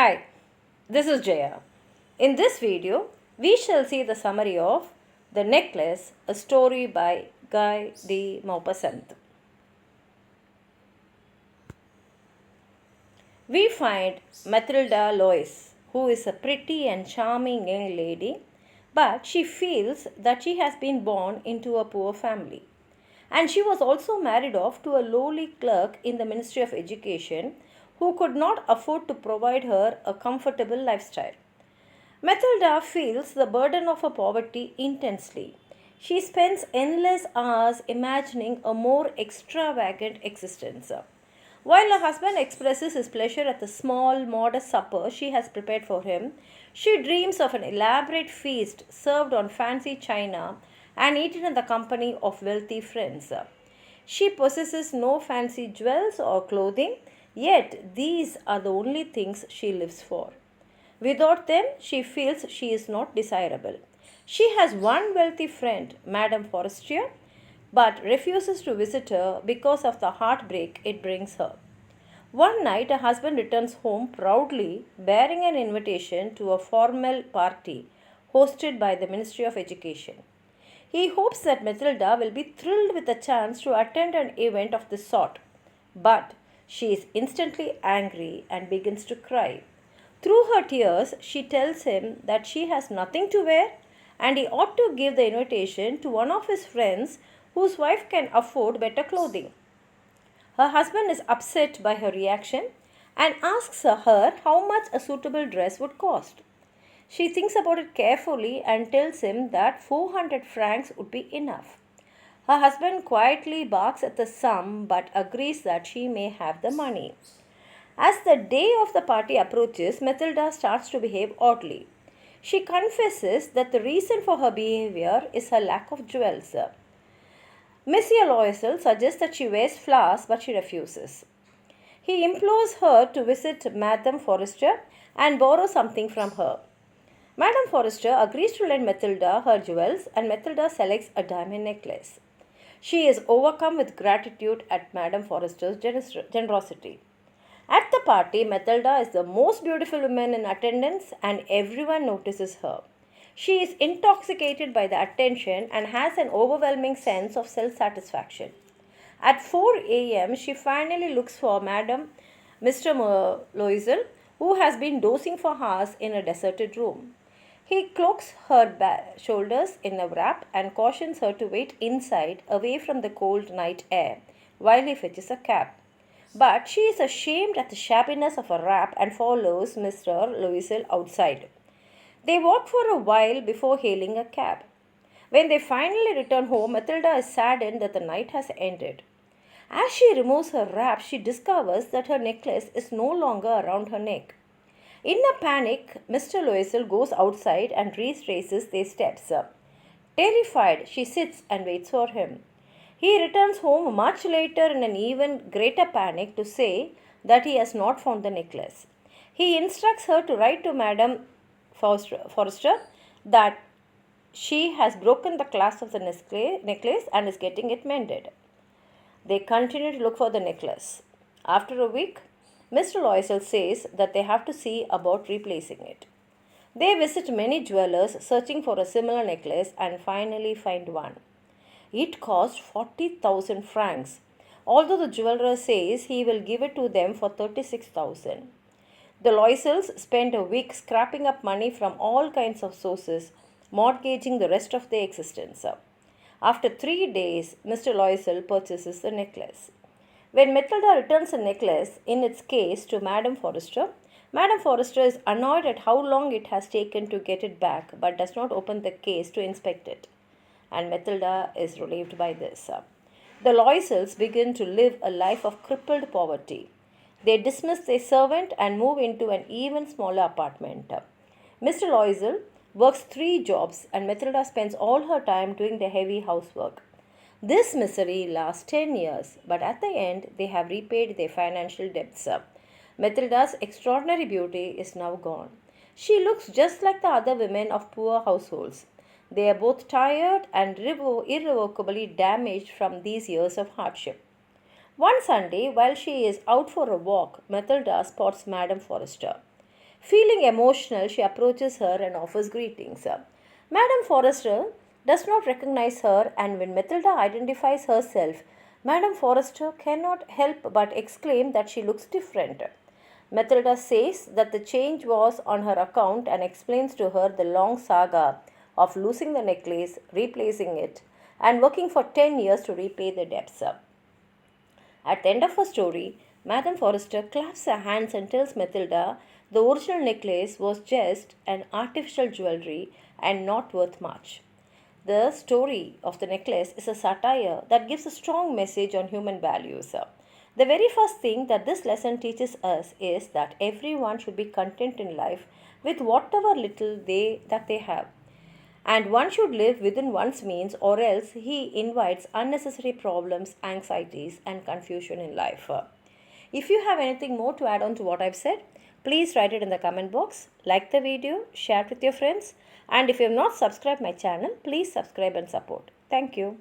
Hi, this is Jaya. In this video, we shall see the summary of The Necklace, a story by Guy de Maupassant. We find Matilda Lois, who is a pretty and charming young lady, but she feels that she has been born into a poor family. And she was also married off to a lowly clerk in the Ministry of Education who could not afford to provide her a comfortable lifestyle. Matilda feels the burden of her poverty intensely. She spends endless hours imagining a more extravagant existence. While her husband expresses his pleasure at the small, modest supper she has prepared for him, she dreams of an elaborate feast served on fancy china and eaten in the company of wealthy friends. She possesses no fancy jewels or clothing, yet these are the only things she lives for. Without them, she feels she is not desirable. She has one wealthy friend, Madame Forestier, but refuses to visit her because of the heartbreak it brings her. One night, her husband returns home proudly bearing an invitation to a formal party hosted by the Ministry of Education. He hopes that Matilda will be thrilled with the chance to attend an event of this sort, but she is instantly angry and begins to cry. Through her tears, she tells him that she has nothing to wear and he ought to give the invitation to one of his friends whose wife can afford better clothing. Her husband is upset by her reaction and asks her how much a suitable dress would cost. She thinks about it carefully and tells him that 400 francs would be enough. Her husband quietly barks at the sum but agrees that she may have the money. As the day of the party approaches, Matilda starts to behave oddly. She confesses that the reason for her behavior is her lack of jewels. Monsieur Loisel suggests that she wears flowers, but she refuses. He implores her to visit Madame Forester and borrow something from her. Madame Forester agrees to lend Matilda her jewels, and Matilda selects a diamond necklace. She is overcome with gratitude at Madame Forester's generosity. At the party, Matilda is the most beautiful woman in attendance and everyone notices her. She is intoxicated by the attention and has an overwhelming sense of self satisfaction. At 4 a.m., she finally looks for Mr. Loisel, who has been dozing for hours in a deserted room. He cloaks her shoulders in a wrap and cautions her to wait inside, away from the cold night air, while he fetches a cab. But she is ashamed at the shabbiness of her wrap and follows Mr. Loisel outside. They walk for a while before hailing a cab. When they finally return home, Matilda is saddened that the night has ended. As she removes her wrap, she discovers that her necklace is no longer around her neck. In a panic, Mr. Loisel goes outside and retraces their steps. Terrified, she sits and waits for him. He returns home much later in an even greater panic to say that he has not found the necklace. He instructs her to write to Madame Forester that she has broken the clasp of the necklace and is getting it mended. They continue to look for the necklace. After a week, Mr. Loisel says that they have to see about replacing it. They visit many jewelers searching for a similar necklace and finally find one. It cost 40,000 francs, although the jeweler says he will give it to them for 36,000. The Loisels spend a week scrapping up money from all kinds of sources, mortgaging the rest of their existence. After 3 days, Mr. Loisel purchases the necklace. When Matilda returns the necklace in its case to Madame Forester is annoyed at how long it has taken to get it back but does not open the case to inspect it. And Matilda is relieved by this. The Loisels begin to live a life of crippled poverty. They dismiss their servant and move into an even smaller apartment. Mr. Loisel works 3 jobs and Matilda spends all her time doing the heavy housework. This misery lasts 10 years, but at the end they have repaid their financial debts. Matilda's extraordinary beauty is now gone. She looks just like the other women of poor households. They are both tired and irrevocably damaged from these years of hardship. One Sunday, while she is out for a walk, Matilda spots Madame Forester. Feeling emotional, she approaches her and offers greetings. Madame Forrester does not recognize her, and when Matilda identifies herself, Madame Forrester cannot help but exclaim that she looks different. Matilda says that the change was on her account and explains to her the long saga of losing the necklace, replacing it, and working for 10 years to repay the debts. At the end of her story, Madame Forrester claps her hands and tells Matilda the original necklace was just an artificial jewelry and not worth much. The story of the necklace is a satire that gives a strong message on human values. The very first thing that this lesson teaches us is that everyone should be content in life with whatever little they have, and one should live within one's means, or else he invites unnecessary problems, anxieties, and confusion in life. If you have anything more to add on to what I've said, please write it in the comment box. Like the video, share it with your friends, and if you have not subscribed my channel, please subscribe and support. Thank you.